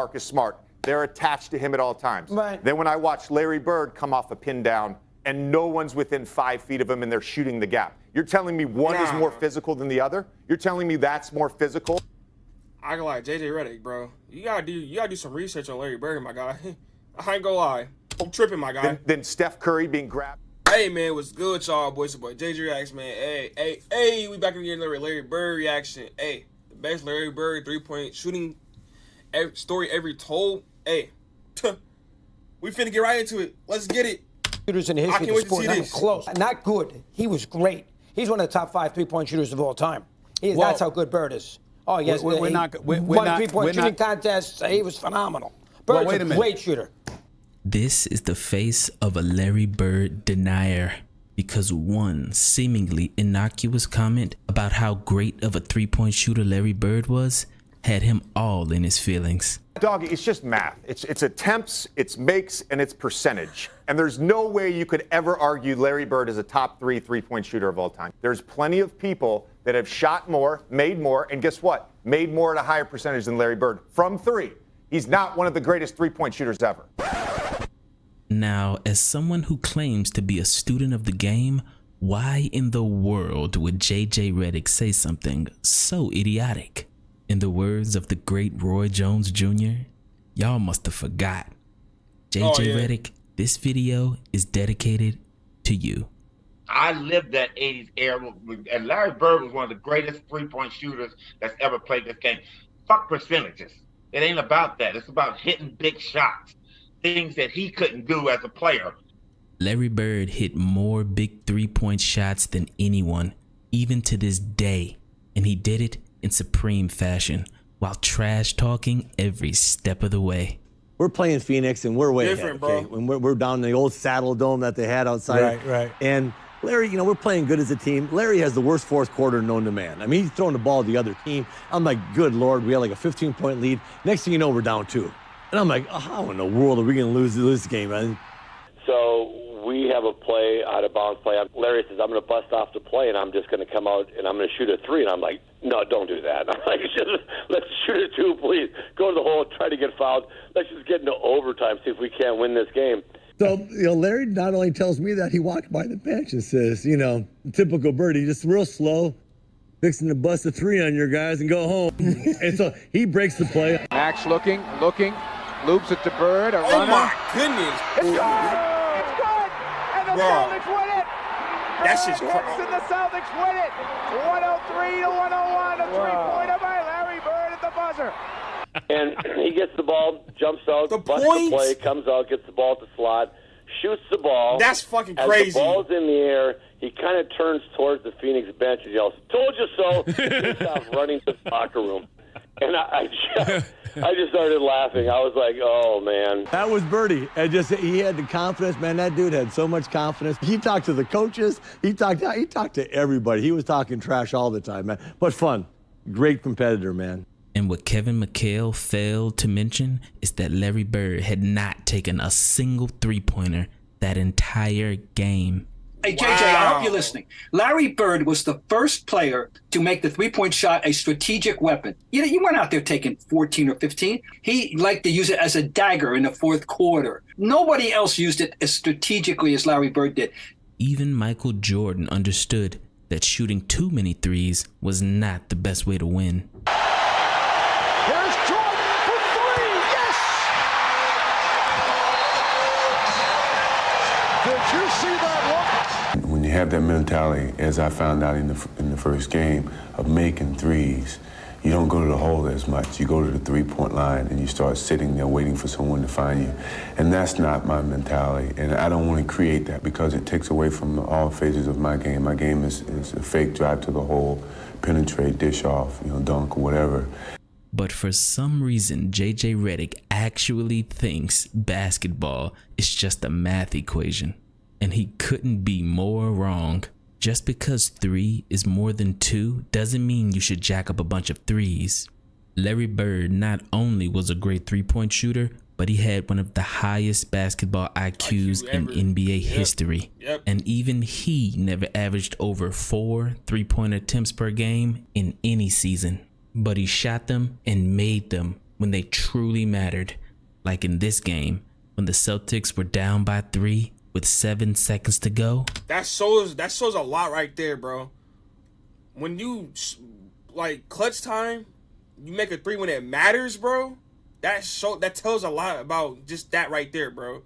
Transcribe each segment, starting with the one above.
Marcus Smart. They're attached to him at all times. Right. Then when I watch Larry Bird come off a pin down and no one's within 5 feet of him and they're shooting the gap. You're telling me one is more physical than the other? You're telling me that's more physical? I can lie, JJ Redick, bro. You gotta do some research on Larry Bird, my guy. I ain't gonna lie. I'm tripping, my guy. Then Steph Curry being grabbed. Hey man, what's good, y'all? Boys and boy. JJ reacts, man. Hey, we back again with Larry Bird reaction. Hey, the best Larry Bird 3-point shooting story ever told. Hey, we finna get right into it. Let's get it. Shooters in the history of the sport. Not close. Not good. He was great. He's one of the top 5 3-point shooters of all time. That's how good Bird is. Oh, yes. We're not 3-point shooting contests. He was phenomenal. Bird's a great shooter. This is the face of a Larry Bird denier, because one seemingly innocuous comment about how great of a 3-point shooter Larry Bird was had him all in his feelings. Doggy, it's just math. It's attempts, it's makes, and it's percentage. And there's no way you could ever argue Larry Bird is a top 3 3-point shooter of all time. There's plenty of people that have shot more, and guess what? Made more at a higher percentage than Larry Bird from 3. He's not one of the greatest 3-point shooters ever. Now, as someone who claims to be a student of the game, why in the world would JJ Redick say something so idiotic? In the words of the great Roy Jones Jr., y'all must have forgot. JJ Redick, this video is dedicated to you. I lived that 80s era, and Larry Bird was one of the greatest 3-point shooters that's ever played this game. Fuck percentages. It ain't about that. It's about hitting big shots, things that he couldn't do as a player. Larry Bird hit more big 3-point shots than anyone, even to this day, and he did it in supreme fashion while trash talking every step of the way. We're playing Phoenix and we're way different, ahead, okay? bro. When we're down in the old Saddle Dome that they had outside. Right. And Larry, you know, we're playing good as a team. Larry has the worst fourth quarter known to man. I mean, he's throwing the ball to the other team. I'm like, good Lord, we had like a 15-point lead. Next thing you know, we're down 2. And I'm like, how in the world are we going to lose this game, man? So we have a play, out of bounds play. Larry says, I'm going to bust off the play, and I'm just going to come out, and I'm going to shoot a 3. And I'm like, no, don't do that. I'm like, let's shoot a 2, please. Go to the hole, try to get fouled. Let's just get into overtime, see if we can't win this game. So, you know, Larry not only tells me that, he walked by the bench and says, you know, typical Birdie, just real slow, fixing to bust a 3 on your guys and go home. And so he breaks the play. Max looking, loops it to Bird, a runner. Oh my goodness. It's good! It's good! And the Celtics win it! That's just crazy. And the Celtics win it! 103 to 101, a 3-pointer by Larry Bird at the buzzer. And he gets the ball, jumps out, busts the play, comes out, gets the ball at the slot, shoots the ball. That's fucking crazy. As the ball's in the air, he kind of turns towards the Phoenix bench and yells, "Told you so!" He stops running to the locker room. And I just started laughing. I was like, oh, man. That was Birdie. And he had the confidence. Man, that dude had so much confidence. He talked to the coaches. He talked to everybody. He was talking trash all the time, man. But fun. Great competitor, man. And what Kevin McHale failed to mention is that Larry Bird had not taken a single 3-pointer that entire game. Hey, JJ, I hope you're listening. Larry Bird was the first player to make the 3-point shot a strategic weapon. You weren't out there taking 14 or 15. He liked to use it as a dagger in the fourth quarter. Nobody else used it as strategically as Larry Bird did. Even Michael Jordan understood that shooting too many threes was not the best way to win. Here's Jordan for 3. Yes! Did you see that look? When you have that mentality, as I found out in the first game, of making threes, you don't go to the hole as much. You go to the 3-point line and you start sitting there waiting for someone to find you. And that's not my mentality. And I don't want to create that because it takes away from all phases of my game. My game is a fake drive to the hole, penetrate, dish off, dunk or whatever. But for some reason, JJ Redick actually thinks basketball is just a math equation. And he couldn't be more wrong. Just because 3 is more than 2 doesn't mean you should jack up a bunch of 3s. Larry Bird not only was a great 3-point shooter, but he had one of the highest basketball IQs in NBA history. And even he never averaged over 4 3-point attempts per game in any season. But he shot them and made them when they truly mattered, like in this game when the Celtics were down by 3 with 7 seconds to go. That shows a lot right there, bro. When you like clutch time, you make a 3 when it matters, bro. That tells a lot about just that right there, bro.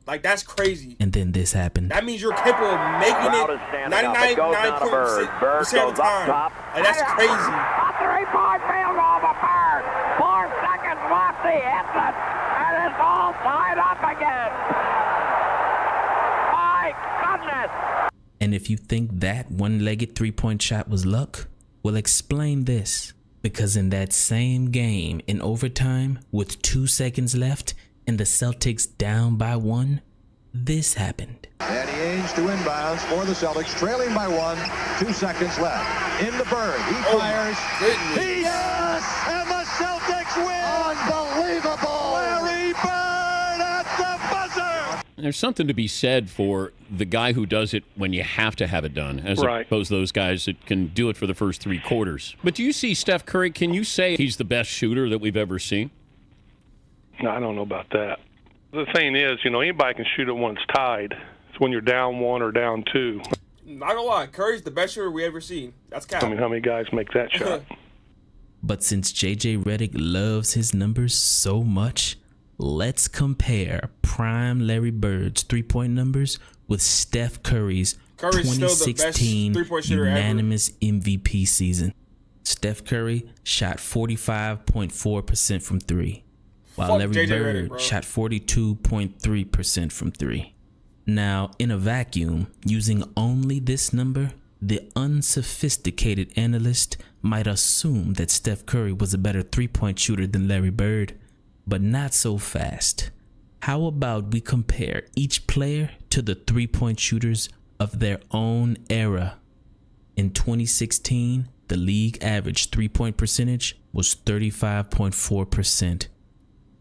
Like, that's crazy. And then this happened. That means you're capable of making it 99.6% of the time. Like, that's crazy. A 3-point field goal for Bird. 4 seconds left. He hits it, and it's all tied up again. My goodness. And if you think that one-legged three-point shot was luck, well, explain this. Because in that same game, in overtime, with 2 seconds left, and the Celtics down by 1, this happened. Danny Ainge to inbounds for the Celtics, trailing by 1, 2 seconds left. Into Bird, he fires. Yes! And the Celtics win! Unbelievable! Larry Bird at the buzzer! There's something to be said for the guy who does it when you have to have it done, as opposed to those guys that can do it for the first 3 quarters. But do you see Steph Curry? Can you say he's the best shooter that we've ever seen? No, I don't know about that. The thing is, anybody can shoot it when it's tied. It's when you're down 1 or down 2. Not gonna lie, Curry's the best shooter we ever seen. That's cap. I mean, how many guys make that shot? But since JJ Redick loves his numbers so much, let's compare prime Larry Bird's three-point numbers with Steph Curry's 2016 unanimous MVP season. Steph Curry shot 45.4% from 3. While Larry Bird shot 42.3% from 3. Now, in a vacuum, using only this number, the unsophisticated analyst might assume that Steph Curry was a better three-point shooter than Larry Bird, but not so fast. How about we compare each player to the three-point shooters of their own era? In 2016, the league average three-point percentage was 35.4%.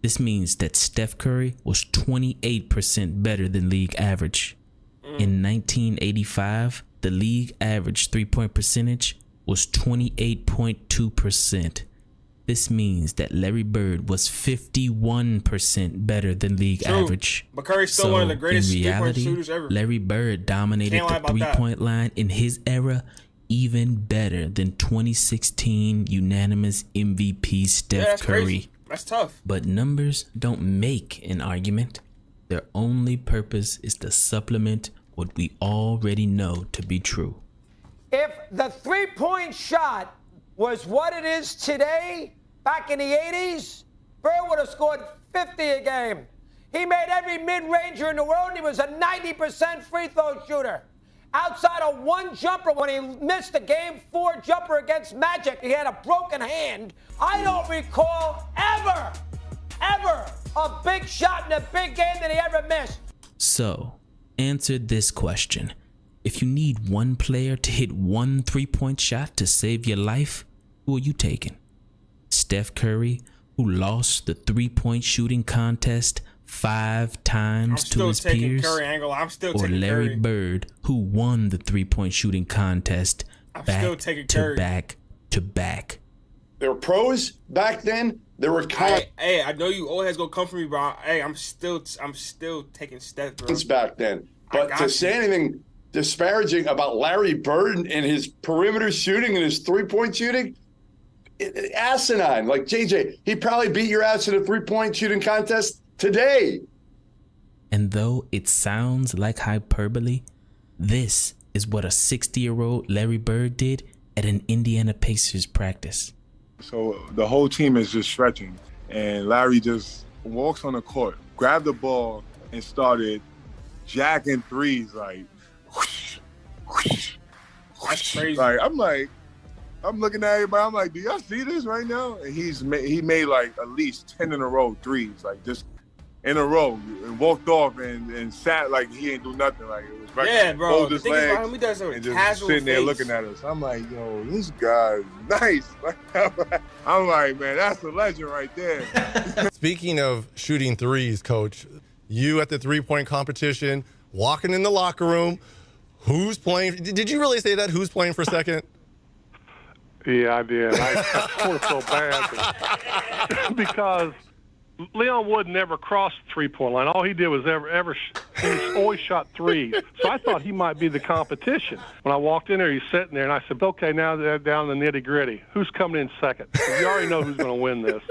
This means that Steph Curry was 28% better than league average. In 1985, the league average three-point percentage was 28.2%. This means that Larry Bird was 51% better than league average. But Curry's still one of the greatest three-point shooters ever. Larry Bird dominated the three-point line in his era even better than 2016 unanimous MVP Steph Curry. Crazy. That's tough. But numbers don't make an argument. Their only purpose is to supplement what we already know to be true. If the three-point shot was what it is today, back in the 80s, Bird would have scored 50 a game. He made every mid-ranger in the world, and he was a 90% free throw shooter. Outside of one jumper when he missed the Game 4 jumper against Magic, he had a broken hand. I don't recall ever a big shot in a big game that he ever missed. So, answer this question. If you need one player to hit one three-point shot to save your life, who are you taking? Steph Curry, who lost the three-point shooting contest 5 times to his peers, or Larry Bird, who won the three-point shooting contest back to back? They were pros back then. They were Hey, I know you old heads gonna come for me, bro. Hey, I'm still taking Steph, bro. Back then, but to say anything disparaging about Larry Bird and his perimeter shooting and his three-point shooting, asinine. Like JJ, he probably beat your ass in a three-point shooting contest today. And though it sounds like hyperbole, this is what a 60-year-old Larry Bird did at an Indiana Pacers practice. So the whole team is just stretching, and Larry just walks on the court, grabbed the ball, and started jacking threes like whoosh, whoosh, whoosh. That's crazy. I'm looking at everybody. I'm like, do y'all see this right now? And he made like at least 10 in a row threes, like just in a row, and walked off and sat like he ain't do nothing. Like it was right. Yeah, bro. Hold his legs and just sitting there looking at us. I'm like, yo, this guy's nice. I'm like, man, that's a legend right there. Speaking of shooting threes, Coach, you at the three-point competition, walking in the locker room, who's playing? Did you really say that? Who's playing for second? Yeah, I did. I sort of felt bad because Leon Wood never crossed the three-point line. All he did was he always shot threes. So I thought he might be the competition. When I walked in there, he's sitting there, and I said, okay, now they're down to the nitty-gritty. Who's coming in second? You already know who's going to win this.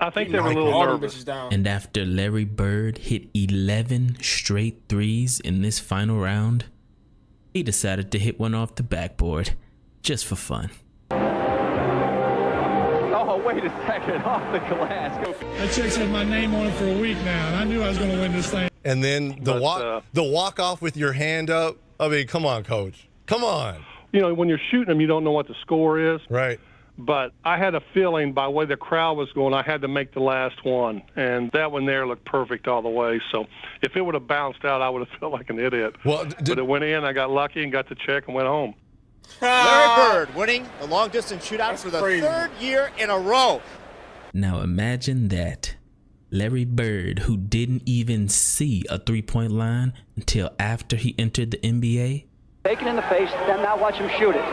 I think they were a little nervous. And after Larry Bird hit 11 straight threes in this final round, he decided to hit one off the backboard just for fun. Oh, wait a second, off the glass. That chick's had my name on it for a week now, and I knew I was going to win this thing. And then the walk off with your hand up. I mean, come on, coach. Come on. You know, when you're shooting them, you don't know what the score is. Right. But I had a feeling by the way the crowd was going, I had to make the last one. And that one there looked perfect all the way. So if it would have bounced out, I would have felt like an idiot. Well, but it went in, I got lucky and got the check and went home. Larry Bird winning the long-distance shootout for the third year in a row. Now imagine that. Larry Bird, who didn't even see a three-point line until after he entered the NBA. Taken in the face, then now watch him shoot it.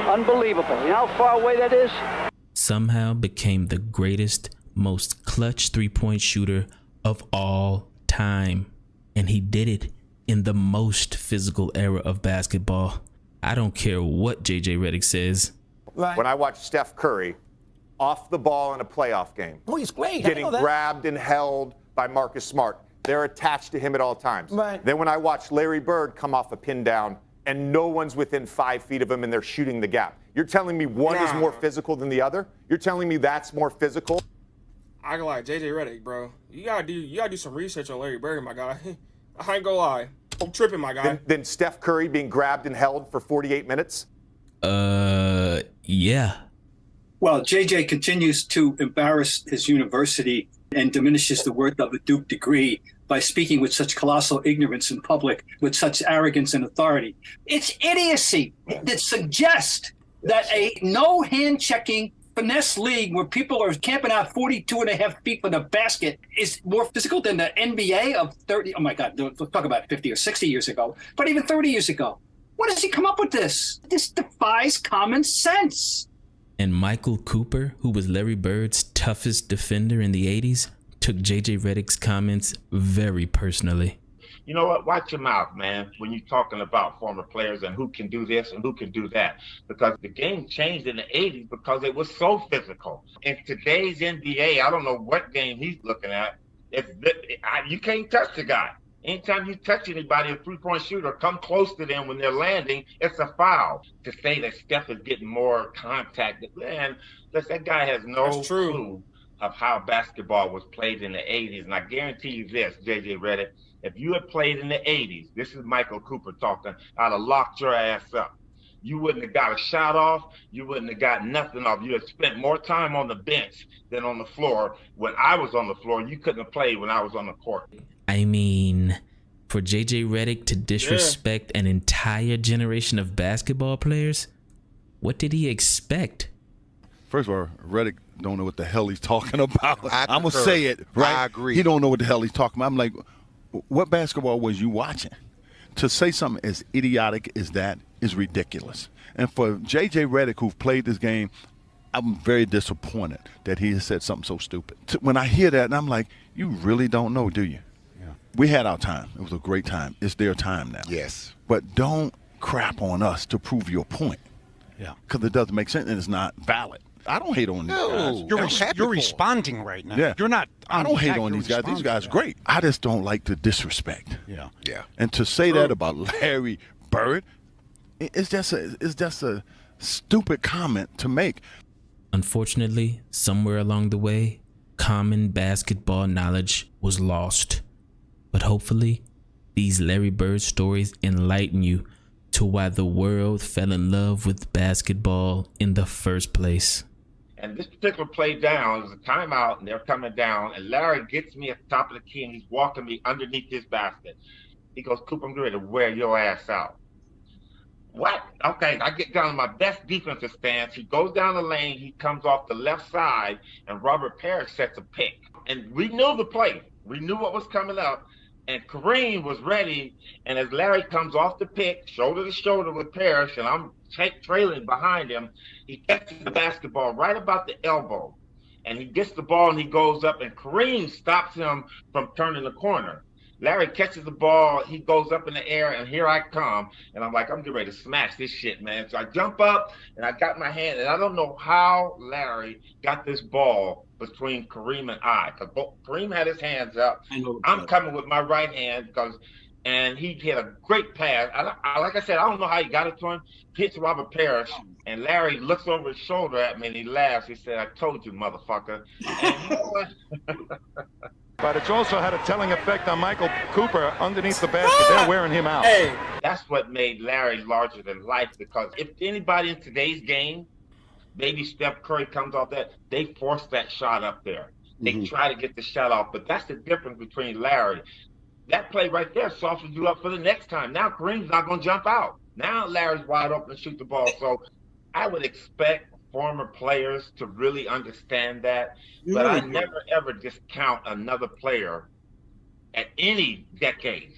Unbelievable. You know how far away that is? Somehow became the greatest, most clutch three-point shooter of all time. And he did it in the most physical era of basketball. I don't care what JJ Redick says. Right. When I watch Steph Curry off the ball in a playoff game, oh, he's great. getting grabbed and held by Marcus Smart, they're attached to him at all times. Right. Then when I watch Larry Bird come off a pin down and no one's within 5 feet of him and they're shooting the gap, you're telling me one is more physical than the other? You're telling me that's more physical? I can lie, JJ Redick, bro. You gotta do some research on Larry Bird, my guy. I ain't gonna lie. I'm tripping, my guy. Then Steph Curry being grabbed and held for 48 minutes? Yeah. Well, JJ continues to embarrass his university and diminishes the worth of a Duke degree by speaking with such colossal ignorance in public, with such arrogance and authority. It's idiocy that suggests that a no hand-checking finesse league where people are camping out 42 and a half feet from the basket is more physical than the NBA of 30. Oh my God, let's talk about 50 or 60 years ago, but even 30 years ago. When does he come up with this? This defies common sense. And Michael Cooper, who was Larry Bird's toughest defender in the 80s, took JJ Redick's comments very personally. You know what? Watch your mouth, man, when you're talking about former players and who can do this and who can do that. Because the game changed in the 80s because it was so physical. In today's NBA, I don't know what game he's looking at. You can't touch the guy. Anytime you touch anybody, a three-point shooter, come close to them when they're landing, it's a foul. To say that Steph is getting more contact, man, that guy has no clue of how basketball was played in the 80s. And I guarantee you this, JJ Redick, if you had played in the 80s, this is Michael Cooper talking, I'd have locked your ass up. You wouldn't have got a shot off. You wouldn't have got nothing off. You had spent more time on the bench than on the floor. When I was on the floor, you couldn't have played when I was on the court. I mean, for JJ Redick to disrespect an entire generation of basketball players, what did he expect? First of all, Redick don't know what the hell he's talking about. I'm going to concur. say it, right? I agree. He don't know what the hell he's talking about. I'm like, what basketball was you watching? To say something as idiotic as that is ridiculous. And for J.J. Redick, who've played this game, I'm very disappointed that he has said something so stupid. When I hear that, and I'm like, you really don't know, do you? Yeah. We had our time. It was a great time. It's their time now. Yes. But don't crap on us to prove your point. Yeah. Because it doesn't make sense and it's not valid. I don't hate on these guys. You're responding right now. Yeah. You're not. I don't hate on these guys. These guys are great. I just don't like the disrespect. Yeah. Yeah. And to say that about Larry Bird, it's just a stupid comment to make. Unfortunately, somewhere along the way, common basketball knowledge was lost. But hopefully, these Larry Bird stories enlighten you to why the world fell in love with basketball in the first place. And this particular play down, it was a timeout, and they're coming down, and Larry gets me at the top of the key, and he's walking me underneath this basket. He goes, Cooper, I'm ready to wear your ass out. What? Okay, I get down to my best defensive stance. He goes down the lane, he comes off the left side, and Robert Parrish sets a pick. And we knew the play. We knew what was coming up. And Kareem was ready, and as Larry comes off the pick, shoulder to shoulder with Parrish, and I'm trailing behind him, he catches the basketball right about the elbow. And he gets the ball, and he goes up, and Kareem stops him from turning the corner. Larry catches the ball, he goes up in the air, and here I come. And I'm like, I'm getting ready to smash this shit, man. So I jump up, and I got my hand, and I don't know how Larry got this ball between Kareem and I. Because Kareem had his hands up. I'm coming with my right hand, and he hit a great pass. Like I said, I don't know how he got it to him. Hits Robert Parrish, and Larry looks over his shoulder at me, and he laughs. He said, I told you, motherfucker. And you know what? But it's also had a telling effect on Michael Cooper underneath the basket. They're wearing him out. Hey, that's what made Larry larger than life, because if anybody in today's game, maybe Steph Curry comes off that, they force that shot up there. They try to get the shot off, but that's the difference between Larry. That play right there softens you up for the next time. Now Kareem's not going to jump out. Now Larry's wide open to shoot the ball. So I would expect former players to really understand that, but I never ever discount another player at any decade.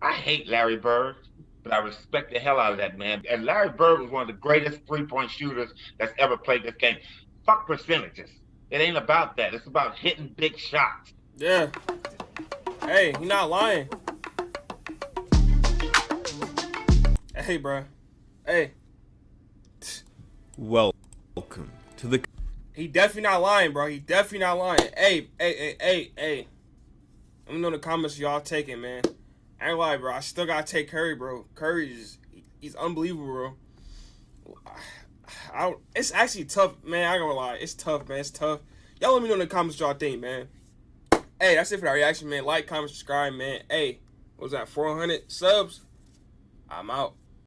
I hate Larry Bird, but I respect the hell out of that man. And Larry Bird was one of the greatest three-point shooters that's ever played this game. Fuck percentages. It ain't about that. It's about hitting big shots. Yeah. Hey, you're not lying. Hey, bro. Hey. Welcome to the... He definitely not lying, bro. He definitely not lying. Hey. Let me know in the comments y'all taking, man. I ain't lie, bro. I still gotta take Curry, bro. Curry he's unbelievable, bro. It's actually tough, man. I ain't gonna lie. It's tough, man. It's tough. Y'all let me know in the comments what y'all think, man. Hey, that's it for that reaction, man. Like, comment, subscribe, man. Hey, what was that, 400 subs? I'm out.